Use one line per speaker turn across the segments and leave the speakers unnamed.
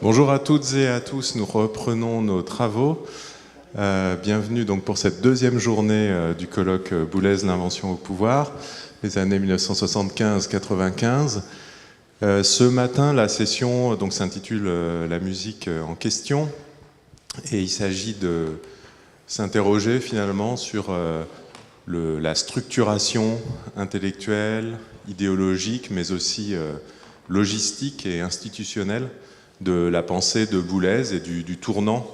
Bonjour à toutes et à tous, nous reprenons nos travaux. Bienvenue donc pour cette deuxième journée du colloque Boulez, l'invention au pouvoir, les années 1975-95. Ce matin, la session donc s'intitule La musique en question, et il s'agit de s'interroger finalement sur la structuration intellectuelle, idéologique, mais aussi logistique et institutionnelle de la pensée de Boulez et du tournant,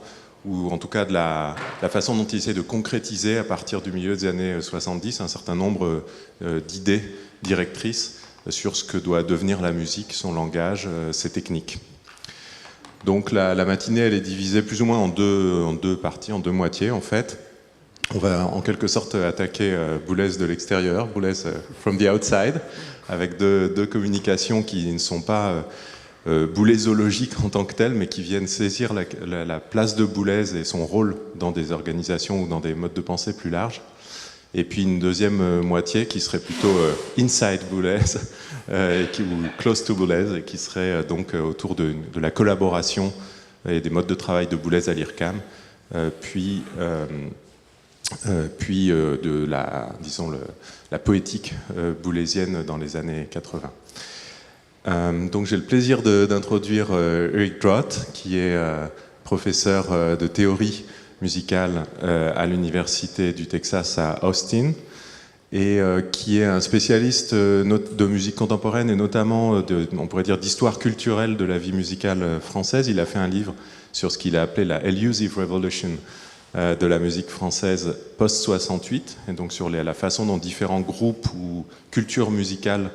ou en tout cas de la façon dont il essaie de concrétiser à partir du milieu des années 70 un certain nombre d'idées directrices sur ce que doit devenir la musique, son langage, ses techniques. Donc la matinée, elle est divisée plus ou moins en deux parties, en deux moitiés en fait. On va en quelque sorte attaquer Boulez de l'extérieur, Boulez from the outside, avec deux communications qui ne sont pas boulézologiques en tant que telles, mais qui viennent saisir la place de Boulez et son rôle dans des organisations ou dans des modes de pensée plus larges. Et puis une deuxième moitié qui serait plutôt inside Boulez, ou close to Boulez, et qui serait donc autour de la collaboration et des modes de travail de Boulez à l'IRCAM, puis de la poétique boulésienne dans les années 80. Donc j'ai le plaisir d'introduire Eric Drott, qui est professeur de théorie musicale à l'université du Texas à Austin, et qui est un spécialiste de musique contemporaine et notamment, on pourrait dire, d'histoire culturelle de la vie musicale française. Il a fait un livre sur ce qu'il a appelé la elusive revolution de la musique française post-68, et donc sur la façon dont différents groupes ou cultures musicales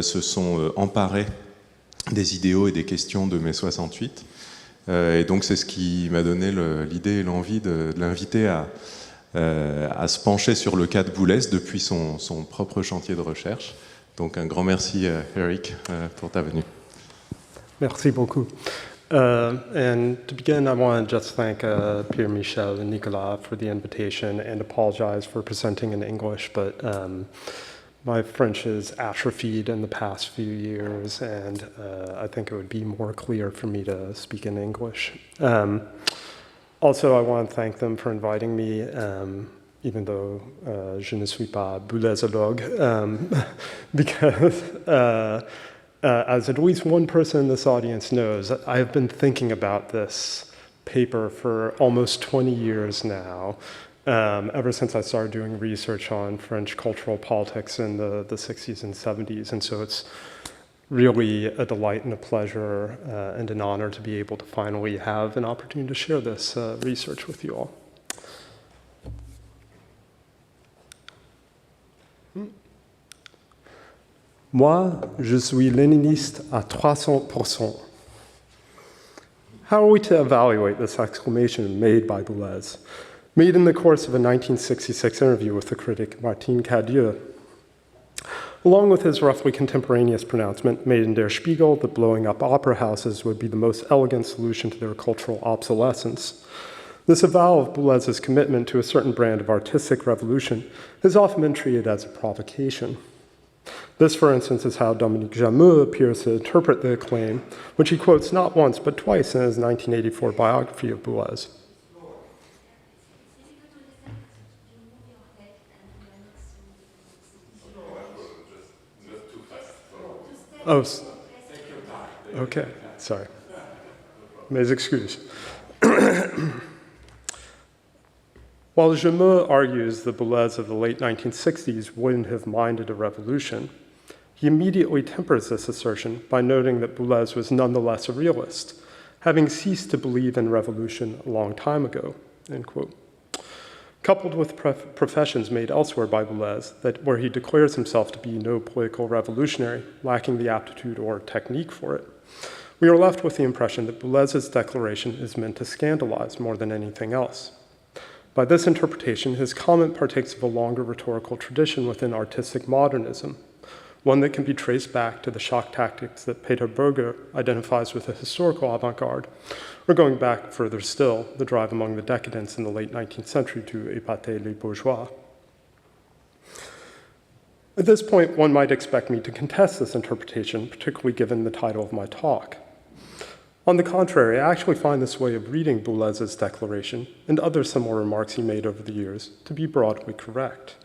se sont emparés des idéaux et des questions de mai 68. Et donc c'est ce qui m'a donné l'idée et l'envie de l'inviter à se pencher sur le cas de Boulez depuis son propre chantier de recherche. Donc un grand merci Eric pour ta venue.
Merci beaucoup. And to begin, I want to just thank Pierre-Michel and Nicolas for the invitation and apologize for presenting in English, but my French has atrophied in the past few years, and I think it would be more clear for me to speak in English. Also, I want to thank them for inviting me, even though je ne suis pas boulezologue, because as at least one person in this audience knows, I have been thinking about this paper for almost 20 years now, ever since I started doing research on French cultural politics in the 60s and 70s. And so it's really a delight and a pleasure and an honor to be able to finally have an opportunity to share this research with you all. Moi, je suis Leninist à 300%. How are we to evaluate this exclamation made by Boulez, made in the course of a 1966 interview with the critic Martin Cadieux, along with his roughly contemporaneous pronouncement made in Der Spiegel that blowing up opera houses would be the most elegant solution to their cultural obsolescence? This avowal of Boulez's commitment to a certain brand of artistic revolution has often been treated as a provocation. This, for instance, is how Dominique Jameux appears to interpret the claim, which he quotes not once but twice in his 1984 biography of Boulez. Oh, okay, sorry. Mes excuses. While Jameux argues that Boulez of the late 1960s wouldn't have minded a revolution, he immediately tempers this assertion by noting that Boulez was nonetheless a realist, having ceased to believe in revolution a long time ago, end quote. Coupled with professions made elsewhere by Boulez, where he declares himself to be no political revolutionary, lacking the aptitude or technique for it, we are left with the impression that Boulez's declaration is meant to scandalize more than anything else. By this interpretation, his comment partakes of a longer rhetorical tradition within artistic modernism, one that can be traced back to the shock tactics that Peter Berger identifies with the historical avant-garde, or going back further still, the drive among the decadents in the late 19th century to épater les bourgeois. At this point, one might expect me to contest this interpretation, particularly given the title of my talk. On the contrary, I actually find this way of reading Boulez's declaration and other similar remarks he made over the years to be broadly correct.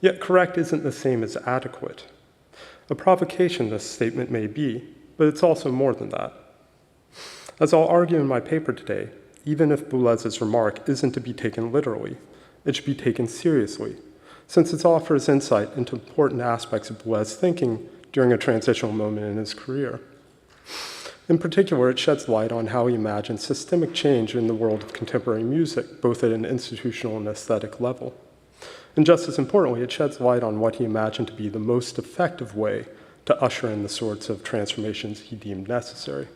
Yet correct isn't the same as adequate. A provocation, this statement may be, but it's also more than that. As I'll argue in my paper today, even if Boulez's remark isn't to be taken literally, it should be taken seriously, since it offers insight into important aspects of Boulez's thinking during a transitional moment in his career. In particular, it sheds light on how he imagined systemic change in the world of contemporary music, both at an institutional and aesthetic level. And just as importantly, it sheds light on what he imagined to be the most effective way to usher in the sorts of transformations he deemed necessary.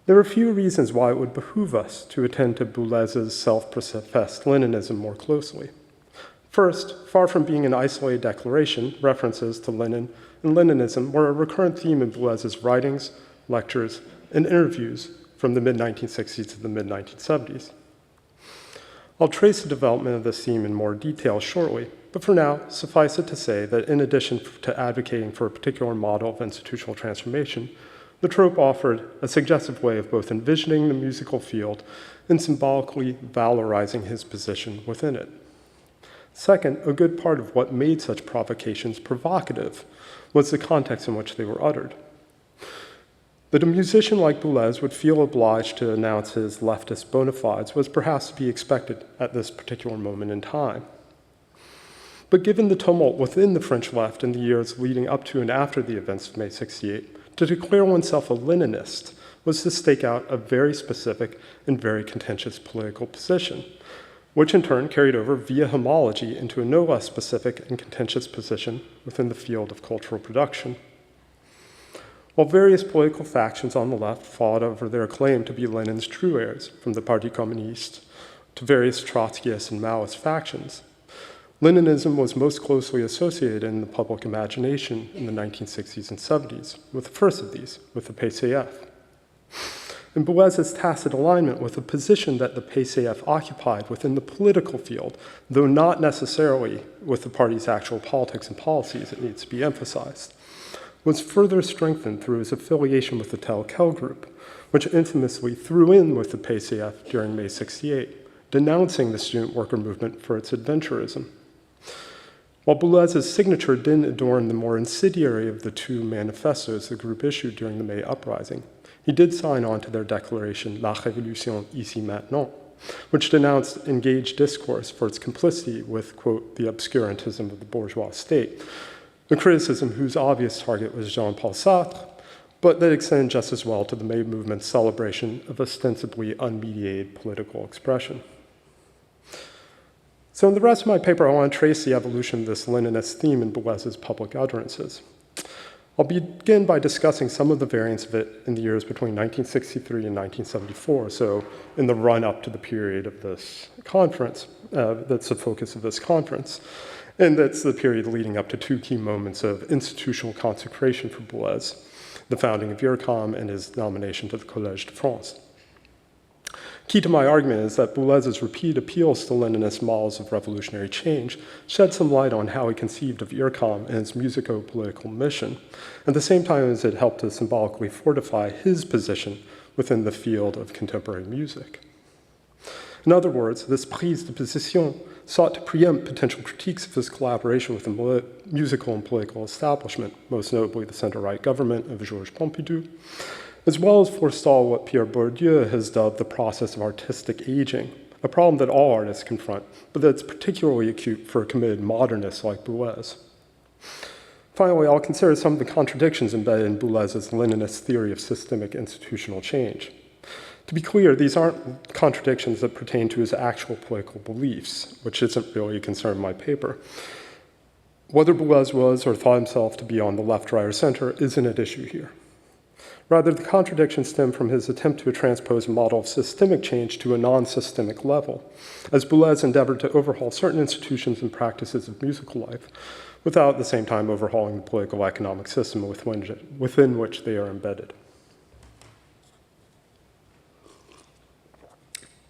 There are a few reasons why it would behoove us to attend to Boulez's self-professed Leninism more closely. First, far from being an isolated declaration, references to Lenin and Leninism were a recurrent theme in Boulez's writings, lectures, and interviews from the mid-1960s to the mid-1970s. I'll trace the development of this theme in more detail shortly, but for now, suffice it to say that in addition to advocating for a particular model of institutional transformation, the trope offered a suggestive way of both envisioning the musical field and symbolically valorizing his position within it. Second, a good part of what made such provocations provocative was the context in which they were uttered. That a musician like Boulez would feel obliged to announce his leftist bona fides was perhaps to be expected at this particular moment in time. But given the tumult within the French left in the years leading up to and after the events of May 68, to declare oneself a Leninist was to stake out a very specific and very contentious political position, which in turn carried over via homology into a no less specific and contentious position within the field of cultural production. While various political factions on the left fought over their claim to be Lenin's true heirs, from the Parti Communiste to various Trotskyist and Maoist factions, Leninism was most closely associated in the public imagination in the 1960s and 70s, with the first of these, with the PCF. And Boulez's tacit alignment with the position that the PCF occupied within the political field, though not necessarily with the party's actual politics and policies, it needs to be emphasized, was further strengthened through his affiliation with the Tel-Quel group, which infamously threw in with the PCF during May 68, denouncing the student worker movement for its adventurism. While Boulez's signature didn't adorn the more incendiary of the two manifestos the group issued during the May uprising, he did sign on to their declaration, La Révolution ici maintenant, which denounced engaged discourse for its complicity with, quote, the obscurantism of the bourgeois state, a criticism whose obvious target was Jean-Paul Sartre, but that extended just as well to the May movement's celebration of ostensibly unmediated political expression. So in the rest of my paper, I want to trace the evolution of this Leninist theme in Boulez's public utterances. I'll begin by discussing some of the variants of it in the years between 1963 and 1974, so in the run-up to the period of this conference, that's the focus of this conference, and that's the period leading up to two key moments of institutional consecration for Boulez, the founding of IRCAM and his nomination to the Collège de France. Key to my argument is that Boulez's repeated appeals to Leninist models of revolutionary change shed some light on how he conceived of IRCAM and its musico-political mission, at the same time as it helped to symbolically fortify his position within the field of contemporary music. In other words, this prise de position sought to preempt potential critiques of his collaboration with the musical and political establishment, most notably the center-right government of Georges Pompidou, as well as forestall what Pierre Bourdieu has dubbed the process of artistic aging, a problem that all artists confront, but that's particularly acute for a committed modernist like Boulez. Finally, I'll consider some of the contradictions embedded in Boulez's Leninist theory of systemic institutional change. To be clear, these aren't contradictions that pertain to his actual political beliefs, which isn't really a concern in my paper. Whether Boulez was or thought himself to be on the left, right, or center isn't at issue here. Rather, the contradictions stem from his attempt to transpose a model of systemic change to a non-systemic level, as Boulez endeavored to overhaul certain institutions and practices of musical life, without at the same time overhauling the political economic system within which they are embedded.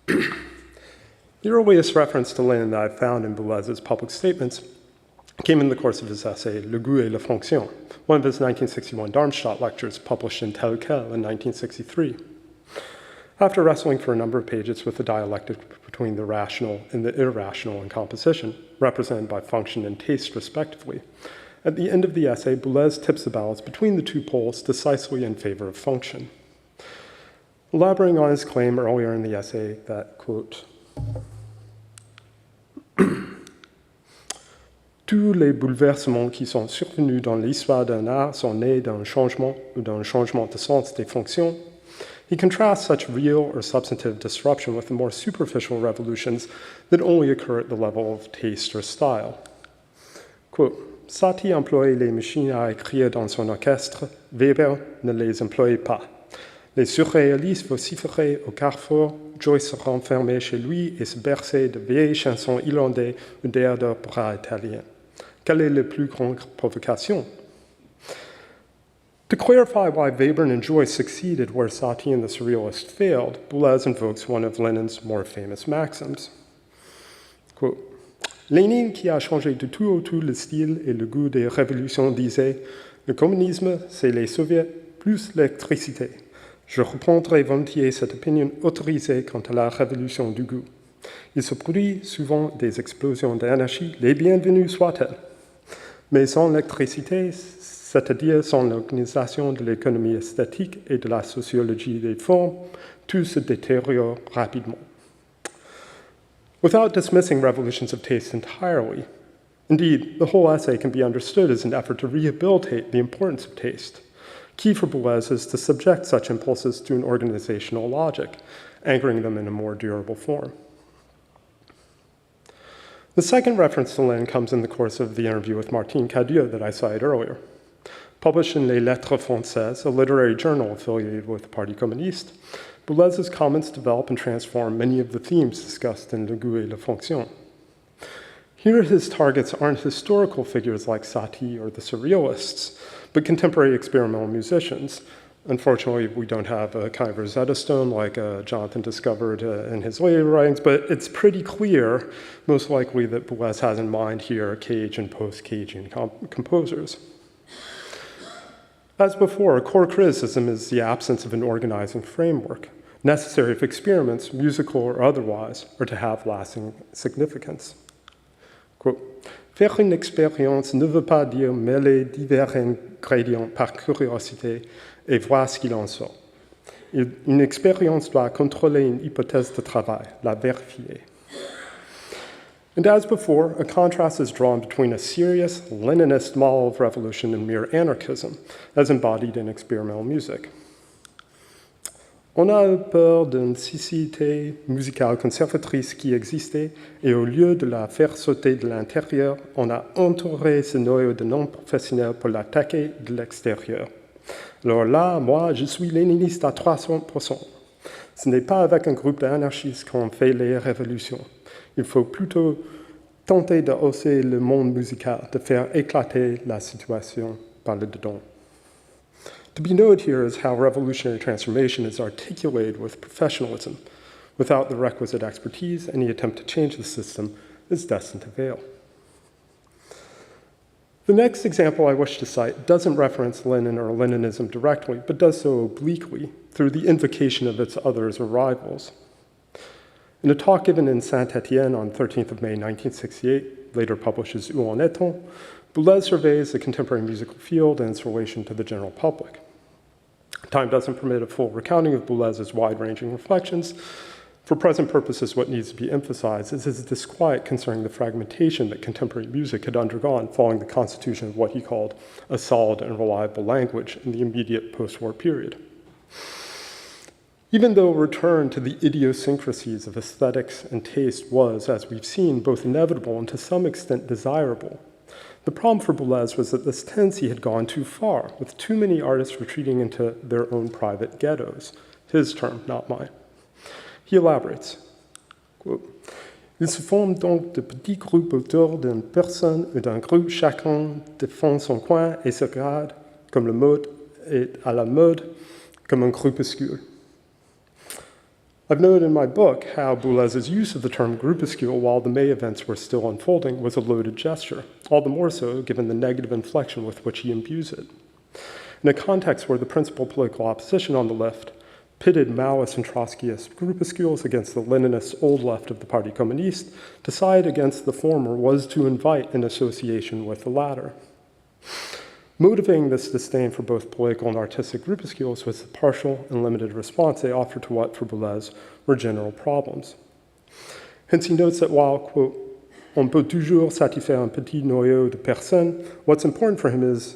The earliest reference to Lenin that I've found in Boulez's public statements came in the course of his essay, Le goût et la fonction, one of his 1961 Darmstadt lectures published in Tel Quel in 1963. After wrestling for a number of pages with the dialectic between the rational and the irrational in composition, represented by function and taste respectively, at the end of the essay, Boulez tips the balance between the two poles decisively in favor of function. Elaborating on his claim earlier in the essay that, quote, tous les bouleversements qui sont survenus dans l'histoire d'un art sont nés d'un changement ou d'un changement de sens des fonctions. He contrasts such real or substantive disruption with the more superficial revolutions that only occur at the level of taste or style. Quote, Satie employait les machines à écrire dans son orchestre, Weber ne les employait pas. Les surréalistes vociféraient au carrefour, Joyce se renfermait chez lui et se berçait de vieilles chansons irlandaises ou d'airs d'opéra italien. Quelle est la plus grande provocation? To clarify why Weber and Joyce succeeded where Satie and the Surrealists failed, Boulez invokes one of Lenin's more famous maxims. Quote, Lénine, qui a changé de tout au tout le style et le goût des révolutions, disait « Le communisme, c'est les soviets plus l'électricité. Je reprendrai volontiers cette opinion autorisée quant à la révolution du goût. Il se produit souvent des explosions d'anarchie, les bienvenues soient-elles. Mais sans l'électricité, c'est-à-dire sans l'organisation de l'économie esthétique et de la sociologie des formes, tout se détériore rapidement. Without dismissing revolutions of taste entirely, indeed, the whole essay can be understood as an effort to rehabilitate the importance of taste. Key for Boulez is to subject such impulses to an organizational logic, anchoring them in a more durable form. The second reference to Lenin comes in the course of the interview with Martine Cadieux that I cited earlier. Published in Les Lettres Françaises, a literary journal affiliated with the Parti Communiste, Boulez's comments develop and transform many of the themes discussed in Le goût et la fonction. Here his targets aren't historical figures like Satie or the Surrealists, but contemporary experimental musicians. Unfortunately, we don't have a kind of Rosetta Stone like Jonathan discovered in his later writings, but it's pretty clear, most likely, that Boulez has in mind here Cage and post-Cagean composers. As before, a core criticism is the absence of an organizing framework, necessary if experiments, musical or otherwise, are to have lasting significance. Quote, faire une expérience ne veut pas dire mêler divers ingrédients par curiosité et voir ce qu'il en sort. Une expérience doit contrôler une hypothèse de travail, la vérifier. And as before, a contrast is drawn between a serious Leninist model of revolution and mere anarchism, as embodied in experimental music. On a peur d'une cécité musicale conservatrice qui existait, et au lieu de la faire sauter de l'intérieur, on a entouré ce noyau de non-professionnels pour l'attaquer de l'extérieur. Alors là, moi, je suis léniniste à 300%. Ce n'est pas avec un groupe d'anarchistes qu'on fait les révolutions. Il faut plutôt tenter de hausser le monde musical, de faire éclater la situation par le dedans. To be noted here is how revolutionary transformation is articulated with professionalism. Without the requisite expertise, any attempt to change the system is destined to fail. The next example I wish to cite doesn't reference Lenin or Leninism directly, but does so obliquely through the invocation of its others or rivals. In a talk given in Saint-Étienne on 13th of May 1968, later published as Où en est-on, Boulez surveys the contemporary musical field and its relation to the general public. Time doesn't permit a full recounting of Boulez's wide-ranging reflections. For present purposes, what needs to be emphasized is his disquiet concerning the fragmentation that contemporary music had undergone following the constitution of what he called a solid and reliable language in the immediate post-war period. Even though a return to the idiosyncrasies of aesthetics and taste was, as we've seen, both inevitable and to some extent desirable, the problem for Boulez was that this tendency had gone too far, with too many artists retreating into their own private ghettos. His term, not mine. He elaborates, quote, ils se forment donc de petits groupes autour d'une personne ou d'un groupe, chacun défend son coin et se regarde comme le mode est à la mode, comme un groupuscule. I've noted in my book how Boulez's use of the term groupuscule while the May events were still unfolding was a loaded gesture, all the more so given the negative inflection with which he imbues it. In a context where the principal political opposition on the left pitted Maoist and Trotskyist groupuscules against the Leninist old left of the Parti Communiste, to side against the former was to invite an association with the latter. Motivating this disdain for both political and artistic groupuscules was the partial and limited response they offered to what, for Boulez, were general problems. Hence, he notes that while, quote, on peut toujours satisfaire un petit noyau de personnes, what's important for him is,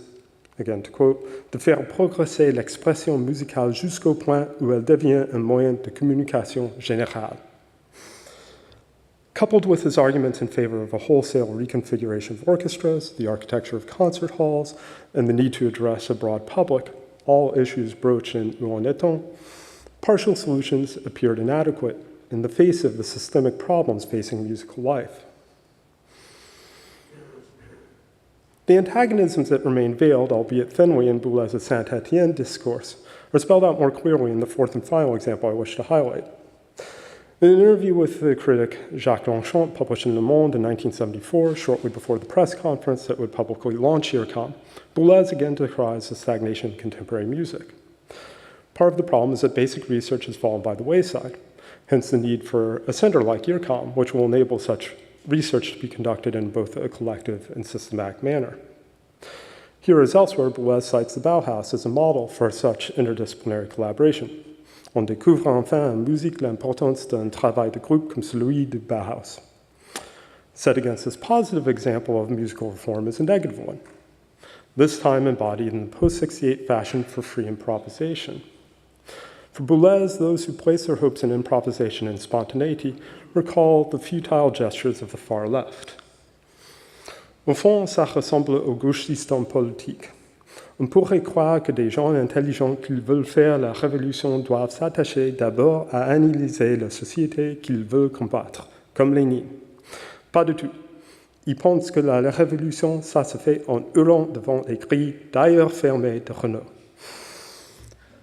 again to quote, de faire progresser l'expression musicale jusqu'au point où elle devient un moyen de communication générale. Coupled with his arguments in favor of a wholesale reconfiguration of orchestras, the architecture of concert halls, and the need to address a broad public, all issues broached in Où en est-on, partial solutions appeared inadequate in the face of the systemic problems facing musical life. The antagonisms that remain veiled, albeit thinly, in Boulez's Saint-Étienne discourse are spelled out more clearly in the fourth and final example I wish to highlight. In an interview with the critic Jacques Longchamp, published in Le Monde in 1974, shortly before the press conference that would publicly launch IRCAM, Boulez again decries the stagnation of contemporary music. Part of the problem is that basic research has fallen by the wayside, hence the need for a center like IRCAM, which will enable such research to be conducted in both a collective and systematic manner. Here as elsewhere, Boulez cites the Bauhaus as a model for such interdisciplinary collaboration. On découvre enfin en musique l'importance d'un travail de groupe comme celui du Bauhaus. Set against this positive example of musical reform is a negative one, this time embodied in the post-68 fashion for free improvisation. For Boulez, those who place their hopes in improvisation and spontaneity recall the futile gestures of the far left. Au fond, ça ressemble au gauchiste en politique. On pourrait croire que des gens intelligents qui veulent faire la révolution doivent s'attacher d'abord à analyser la société qu'ils veulent combattre, comme Lénine. Pas du tout. Ils pensent que la révolution, ça se fait en hurlant devant les grilles d'ailleurs fermées de Renault.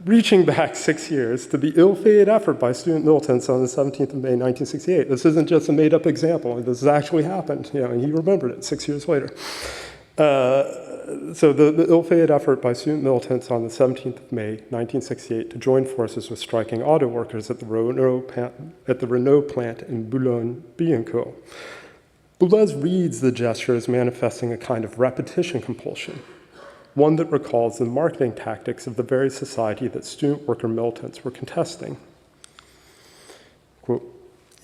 Reaching back 6 years to the ill-fated effort by student militants on the 17th of May, 1968. This isn't just a made-up example. This has actually happened, and he remembered it 6 years later. So the ill-fated effort by student militants on the 17th of May, 1968, to join forces with striking auto workers at the Renault plant in Boulogne-Billancourt. Boulez reads the gesture as manifesting a kind of repetition compulsion, one that recalls the marketing tactics of the very society that student worker militants were contesting. Quote,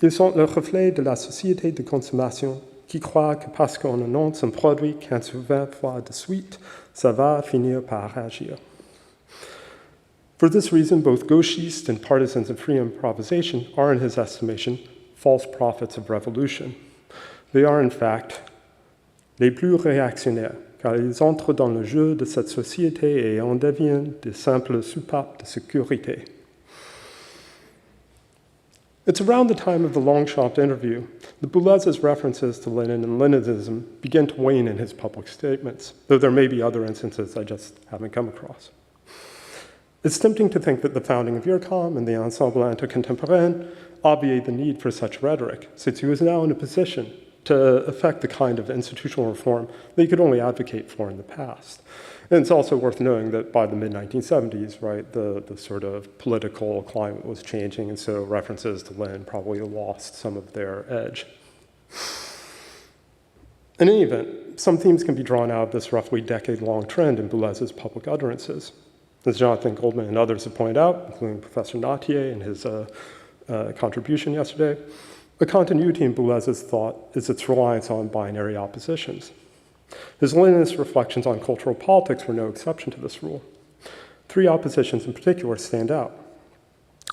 ils sont le reflet de la société de consommation qui croit que parce qu'on annonce un produit 15 ou 20 fois de suite, ça va finir par agir. For this reason, both gauchistes and partisans of free improvisation are, in his estimation, false prophets of revolution. They are, in fact, les plus réactionnaires, car ils entrent dans le jeu de cette société et en deviennent de simples soupapes de sécurité. It's around the time of the Longchamp interview that Boulez's references to Lenin and Leninism begin to wane in his public statements, though there may be other instances I just haven't come across. It's tempting to think that the founding of IRCAM and the Ensemble Intercontemporain obviate the need for such rhetoric, since he was now in a position to effect the kind of institutional reform that he could only advocate for in the past. And it's also worth knowing that by the mid-1970s, right, the sort of political climate was changing, and so references to Lenin probably lost some of their edge. In any event, some themes can be drawn out of this roughly decade-long trend in Boulez's public utterances. As Jonathan Goldman and others have pointed out, including Professor Nattier in his contribution yesterday, a continuity in Boulez's thought is its reliance on binary oppositions. His Leninist reflections on cultural politics were no exception to this rule. 3 oppositions in particular stand out: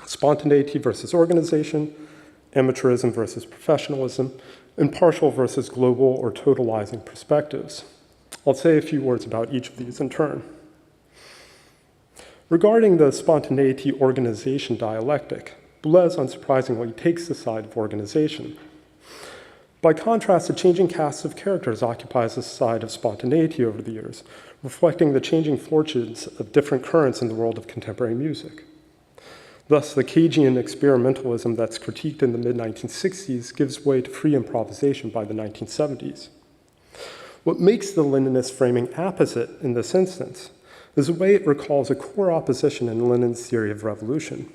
spontaneity versus organization, amateurism versus professionalism, and partial versus global or totalizing perspectives. I'll say a few words about each of these in turn. Regarding the spontaneity-organization dialectic, Boulez unsurprisingly takes the side of organization. By contrast, the changing cast of characters occupies the side of spontaneity over the years, reflecting the changing fortunes of different currents in the world of contemporary music. Thus, the Cagean experimentalism that's critiqued in the mid-1960s gives way to free improvisation by the 1970s. What makes the Leninist framing apposite in this instance is the way it recalls a core opposition in Lenin's theory of revolution.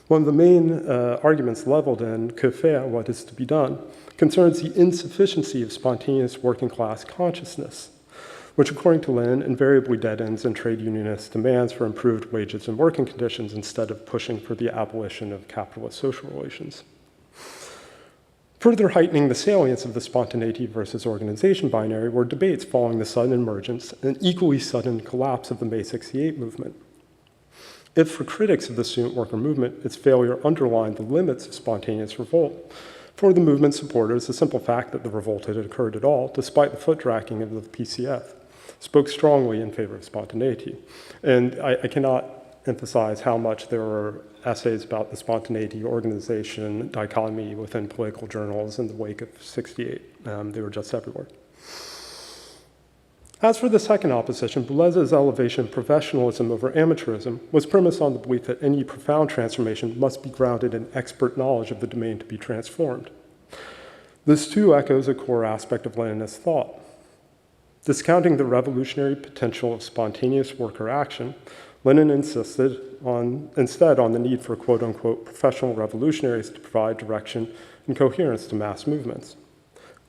One of the main arguments leveled in Que faire, what is to be done, concerns the insufficiency of spontaneous working class consciousness, which according to Lenin invariably dead ends in trade unionist demands for improved wages and working conditions instead of pushing for the abolition of capitalist social relations. Further heightening the salience of the spontaneity versus organization binary were debates following the sudden emergence and equally sudden collapse of the May 68 movement. If for critics of the student worker movement, its failure underlined the limits of spontaneous revolt, for the movement supporters, the simple fact that the revolt had occurred at all, despite the foot-dragging of the PCF, spoke strongly in favor of spontaneity. And I cannot emphasize how much there were essays about the spontaneity organization dichotomy within political journals in the wake of 68. They were just everywhere. As for the second opposition, Boulez's elevation of professionalism over amateurism was premised on the belief that any profound transformation must be grounded in expert knowledge of the domain to be transformed. This too echoes a core aspect of Leninist thought. Discounting the revolutionary potential of spontaneous worker action, Lenin insisted instead on the need for quote-unquote professional revolutionaries to provide direction and coherence to mass movements.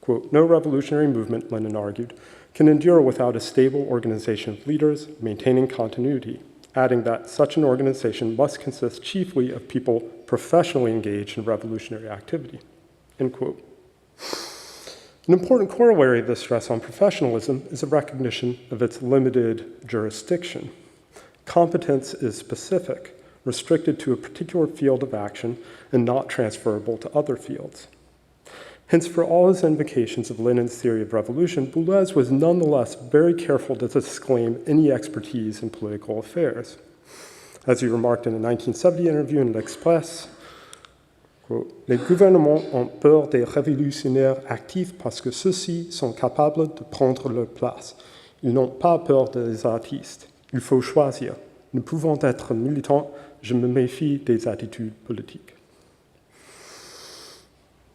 Quote, no revolutionary movement, Lenin argued, can endure without a stable organization of leaders maintaining continuity, adding that such an organization must consist chiefly of people professionally engaged in revolutionary activity, end quote. An important corollary of this stress on professionalism is a recognition of its limited jurisdiction. Competence is specific, restricted to a particular field of action, and not transferable to other fields. Hence, for all his invocations of Lenin's theory of revolution, Boulez was nonetheless very careful to disclaim any expertise in political affairs. As he remarked in a 1970 interview in L'Express, quote, les gouvernements ont peur des révolutionnaires actifs parce que ceux-ci sont capables de prendre leur place. Ils n'ont pas peur des artistes. Il faut choisir. Ne pouvant être militant, je me méfie des attitudes politiques.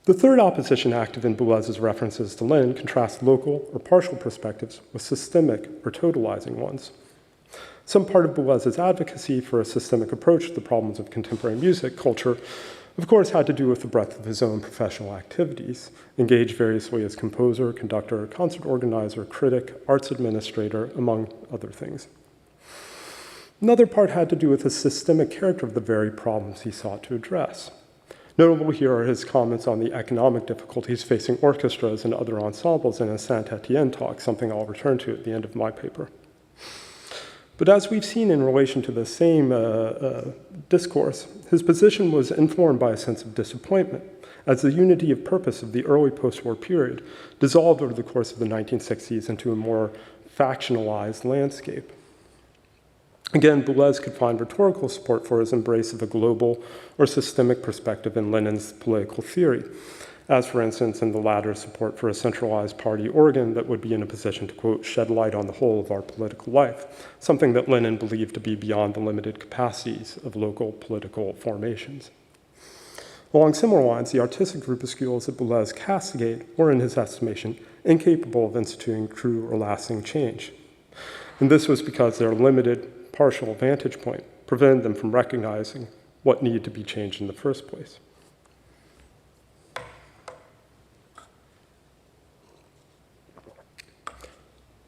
The third opposition active in Boulez's references to Lenin contrasts local or partial perspectives with systemic or totalizing ones. Some part of Boulez's advocacy for a systemic approach to the problems of contemporary music culture, of course, had to do with the breadth of his own professional activities, engaged variously as composer, conductor, concert organizer, critic, arts administrator, among other things. Another part had to do with the systemic character of the very problems he sought to address. Notable here are his comments on the economic difficulties facing orchestras and other ensembles in a Saint-Étienne talk, something I'll return to at the end of my paper. But as we've seen in relation to the same discourse, his position was informed by a sense of disappointment, as the unity of purpose of the early post-war period dissolved over the course of the 1960s into a more factionalized landscape. Again, Boulez could find rhetorical support for his embrace of a global or systemic perspective in Lenin's political theory, as for instance in the latter's support for a centralized party organ that would be in a position to, quote, shed light on the whole of our political life, something that Lenin believed to be beyond the limited capacities of local political formations. Along similar lines, the artistic groupuscules that Boulez castigate were, in his estimation, incapable of instituting true or lasting change. And this was because their limited partial vantage point prevented them from recognizing what needed to be changed in the first place.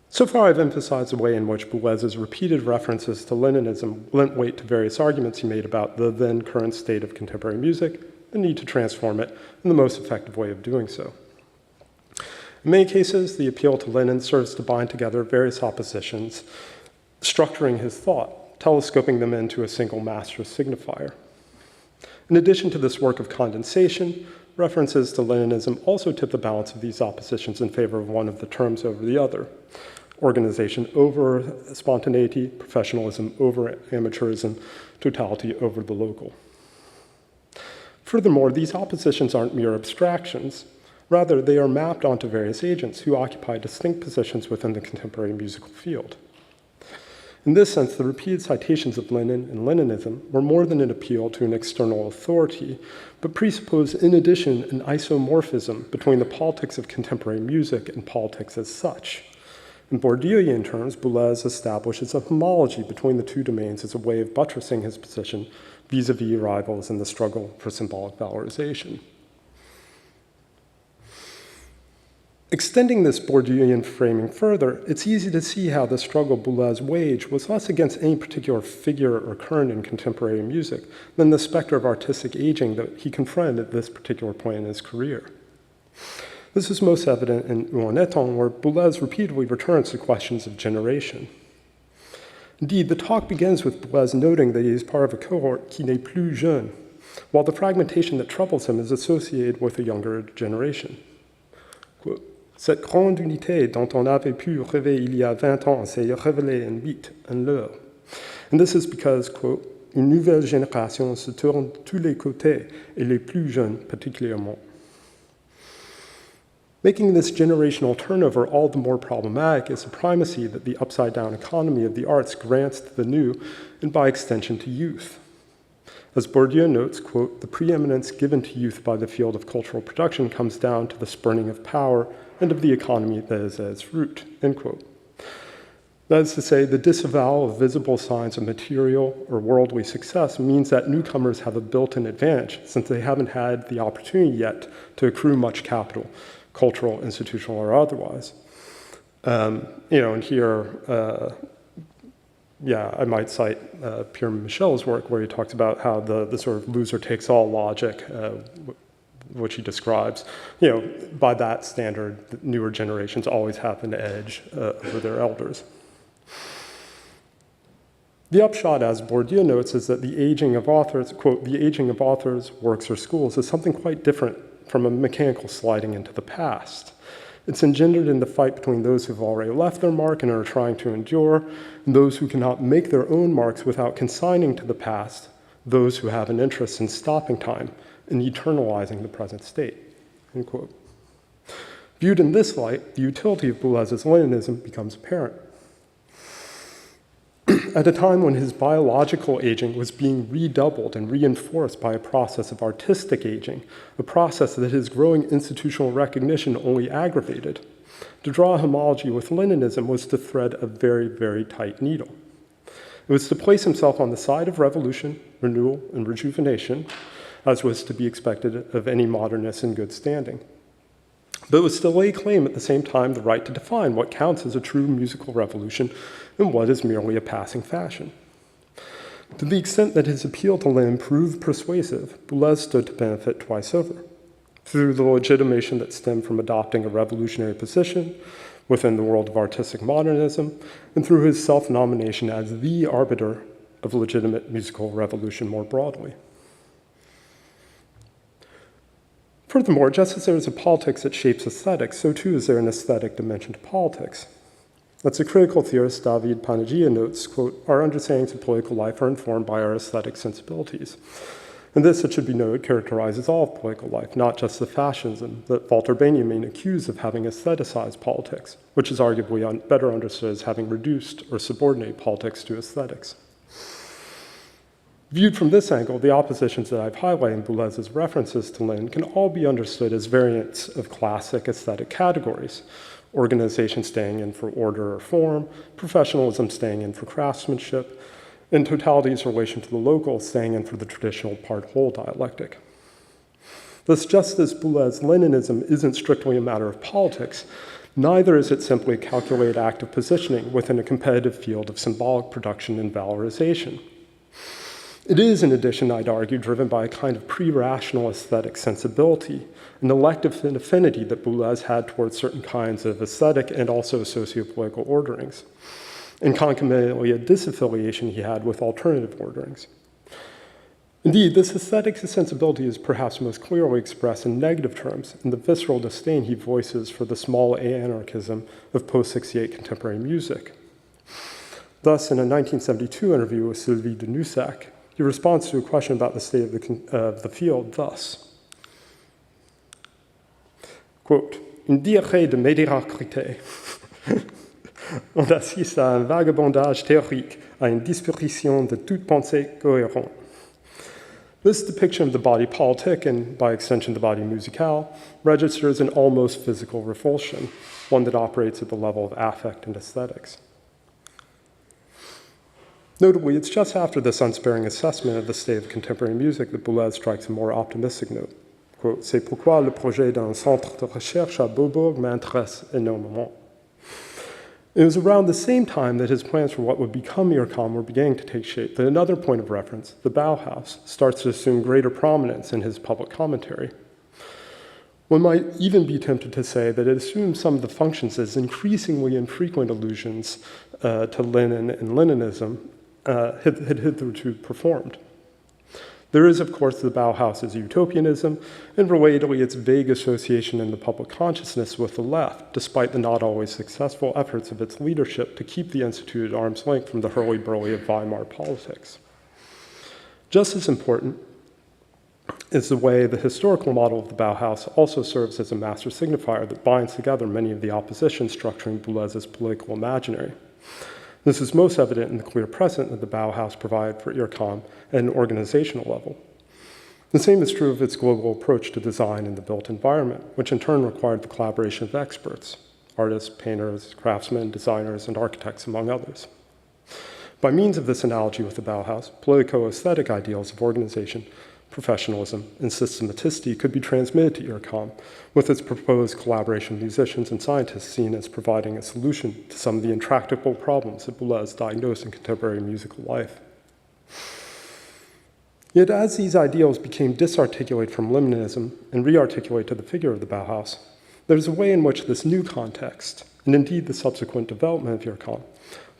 So far, I've emphasized the way in which Boulez's repeated references to Leninism lent weight to various arguments he made about the then current state of contemporary music, the need to transform it, and the most effective way of doing so. In many cases, the appeal to Lenin serves to bind together various oppositions, structuring his thought, telescoping them into a single master signifier. In addition to this work of condensation, references to Leninism also tip the balance of these oppositions in favor of one of the terms over the other. Organization over spontaneity, professionalism over amateurism, totality over the local. Furthermore, these oppositions aren't mere abstractions. Rather, they are mapped onto various agents who occupy distinct positions within the contemporary musical field. In this sense, the repeated citations of Lenin and Leninism were more than an appeal to an external authority, but presupposed in addition an isomorphism between the politics of contemporary music and politics as such. In Bourdieuian terms, Boulez establishes a homology between the two domains as a way of buttressing his position vis-a-vis rivals in the struggle for symbolic valorization. Extending this Bourdieuian framing further, it's easy to see how the struggle Boulez waged was less against any particular figure or current in contemporary music than the specter of artistic aging that he confronted at this particular point in his career. This is most evident in Où en est-on, where Boulez repeatedly returns to questions of generation. Indeed, the talk begins with Boulez noting that he is part of a cohort qui n'est plus jeune, while the fragmentation that troubles him is associated with a younger generation. Quote, cette grande unité dont on avait pu rêver il y a 20 ans s'est révélée en vite, en l'heure. And this is because, quote, une nouvelle génération se tourne de tous les côtés, et les plus jeunes particulièrement. Making this generational turnover all the more problematic is the primacy that the upside-down economy of the arts grants to the new, and by extension to youth. As Bourdieu notes, quote, the preeminence given to youth by the field of cultural production comes down to the spurning of power and of the economy that is at its root, end quote. That is to say, the disavowal of visible signs of material or worldly success means that newcomers have a built-in advantage since they haven't had the opportunity yet to accrue much capital, cultural, institutional, or otherwise. And here, I might cite Pierre-Michel's work where he talks about how the sort of loser-takes-all logic, which he describes, by that standard, newer generations always have an edge over their elders. The upshot, as Bourdieu notes, is that the aging of authors, quote, the aging of authors, works, or schools is something quite different from a mechanical sliding into the past. It's engendered in the fight between those who've already left their mark and are trying to endure, and those who cannot make their own marks without consigning to the past, those who have an interest in stopping time and eternalizing the present state, end quote. Viewed in this light, the utility of Boulez's Leninism becomes apparent. At a time when his biological aging was being redoubled and reinforced by a process of artistic aging, a process that his growing institutional recognition only aggravated, to draw a homology with Leninism was to thread a very, very tight needle. It was to place himself on the side of revolution, renewal, and rejuvenation, as was to be expected of any modernist in good standing. But it was to lay claim at the same time the right to define what counts as a true musical revolution and what is merely a passing fashion. To the extent that his appeal to Lenin proved persuasive, Boulez stood to benefit twice over, through the legitimation that stemmed from adopting a revolutionary position within the world of artistic modernism, and through his self-nomination as the arbiter of legitimate musical revolution more broadly. Furthermore, just as there is a politics that shapes aesthetics, so too is there an aesthetic dimension to politics. As the critical theorist David Panagia notes, quote, our understandings of political life are informed by our aesthetic sensibilities. And this, it should be noted, characterizes all of political life, not just the fascism that Walter Benjamin accused of having aestheticized politics, which is arguably better understood as having reduced or subordinated politics to aesthetics. Viewed from this angle, the oppositions that I've highlighted in Boulez's references to Lenin can all be understood as variants of classic aesthetic categories. Organization staying in for order or form, professionalism staying in for craftsmanship, and totality's relation to the local staying in for the traditional part-whole dialectic. Thus, just as Boulez Leninism isn't strictly a matter of politics, neither is it simply a calculated act of positioning within a competitive field of symbolic production and valorization. It is, in addition, I'd argue, driven by a kind of pre-rational aesthetic sensibility, an elective affinity that Boulez had towards certain kinds of aesthetic and also socio-political orderings, and concomitantly a disaffiliation he had with alternative orderings. Indeed, this aesthetic sensibility is perhaps most clearly expressed in negative terms in the visceral disdain he voices for the small anarchism of post-68 contemporary music. Thus, in a 1972 interview with Sylvie de Noussac, he responds to a question about the state of the field thus, quote, une diarrhée de médiocrité. On assiste à un vagabondage théorique, à une disparition de toute pensée cohérente. This depiction of the body politic, and by extension the body musical, registers an almost physical revulsion, one that operates at the level of affect and aesthetics. Notably, it's just after this unsparing assessment of the state of contemporary music that Boulez strikes a more optimistic note. Quote, "C'est pourquoi le projet d'un centre de recherche à Beaubourg m'intéresse énormément." It was around the same time that his plans for what would become IRCAM were beginning to take shape that another point of reference, the Bauhaus, starts to assume greater prominence in his public commentary. One might even be tempted to say that it assumes some of the functions as increasingly infrequent allusions to Lenin and Leninism had hitherto performed. There is, of course, the Bauhaus's utopianism, and relatedly its vague association in the public consciousness with the left, despite the not always successful efforts of its leadership to keep the Institute at arm's length from the hurly-burly of Weimar politics. Just as important is the way the historical model of the Bauhaus also serves as a master signifier that binds together many of the opposition structuring Boulez's political imaginary. This is most evident in the clear precedent that the Bauhaus provided for IRCAM at an organizational level. The same is true of its global approach to design in the built environment, which in turn required the collaboration of experts, artists, painters, craftsmen, designers, and architects, among others. By means of this analogy with the Bauhaus, politico-aesthetic ideals of organization, professionalism, and systematicity could be transmitted to IRCAM, with its proposed collaboration of musicians and scientists seen as providing a solution to some of the intractable problems that Boulez diagnosed in contemporary musical life. Yet as these ideals became disarticulated from Leninism and rearticulated to the figure of the Bauhaus, there's a way in which this new context, and indeed the subsequent development of IRCAM,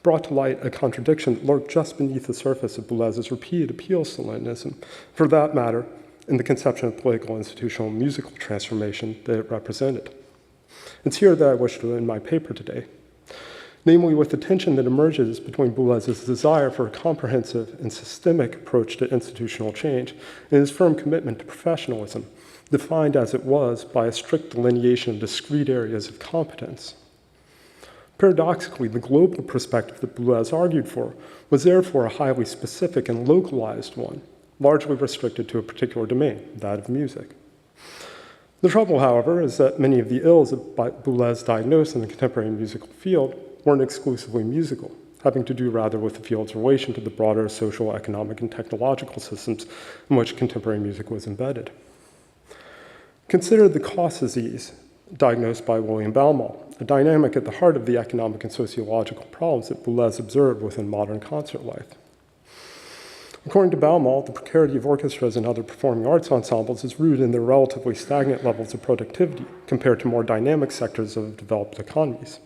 brought to light a contradiction that lurked just beneath the surface of Boulez's repeated appeals to Leninism, for that matter, in the conception of political, institutional, and musical transformation that it represented. It's here that I wish to end my paper today, namely with the tension that emerges between Boulez's desire for a comprehensive and systemic approach to institutional change and his firm commitment to professionalism, defined as it was by a strict delineation of discrete areas of competence. Paradoxically, the global perspective that Boulez argued for was therefore a highly specific and localized one, largely restricted to a particular domain, that of music. The trouble, however, is that many of the ills that Boulez diagnosed in the contemporary musical field weren't exclusively musical, having to do rather with the field's relation to the broader social, economic, and technological systems in which contemporary music was embedded. Consider the cost disease diagnosed by William Baumol, a dynamic at the heart of the economic and sociological problems that Boulez observed within modern concert life. According to Baumol, the precarity of orchestras and other performing arts ensembles is rooted in their relatively stagnant levels of productivity compared to more dynamic sectors of developed economies.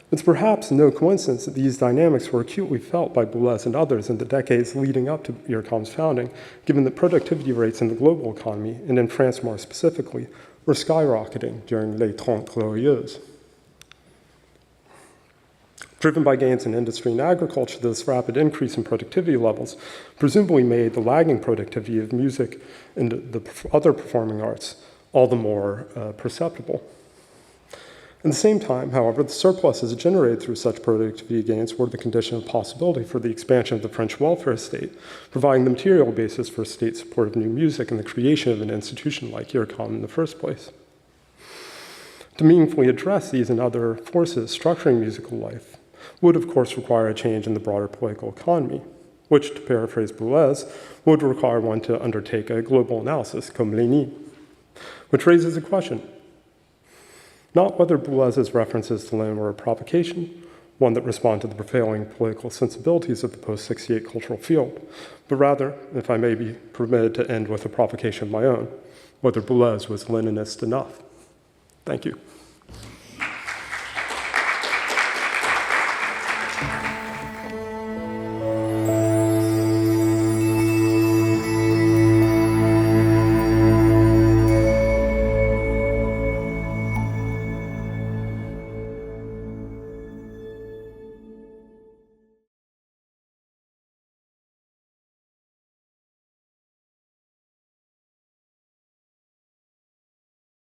It's perhaps no coincidence that these dynamics were acutely felt by Boulez and others in the decades leading up to IRCAM's founding, given that productivity rates in the global economy, and in France more specifically, were skyrocketing during les Trente Glorieuses. Driven by gains in industry and agriculture, this rapid increase in productivity levels presumably made the lagging productivity of music and the other performing arts all the more perceptible. At the same time, however, the surpluses generated through such productivity gains were the condition of possibility for the expansion of the French welfare state, providing the material basis for state support of new music and the creation of an institution like IRCAM in the first place. To meaningfully address these and other forces structuring musical life would, of course, require a change in the broader political economy, which, to paraphrase Boulez, would require one to undertake a global analysis, comme Lenin, which raises a question. Not whether Boulez's references to Lenin were a provocation, one that responded to the prevailing political sensibilities of the post-68 cultural field, but rather, if I may be permitted to end with a provocation of my own, whether Boulez was Leninist enough. Thank you.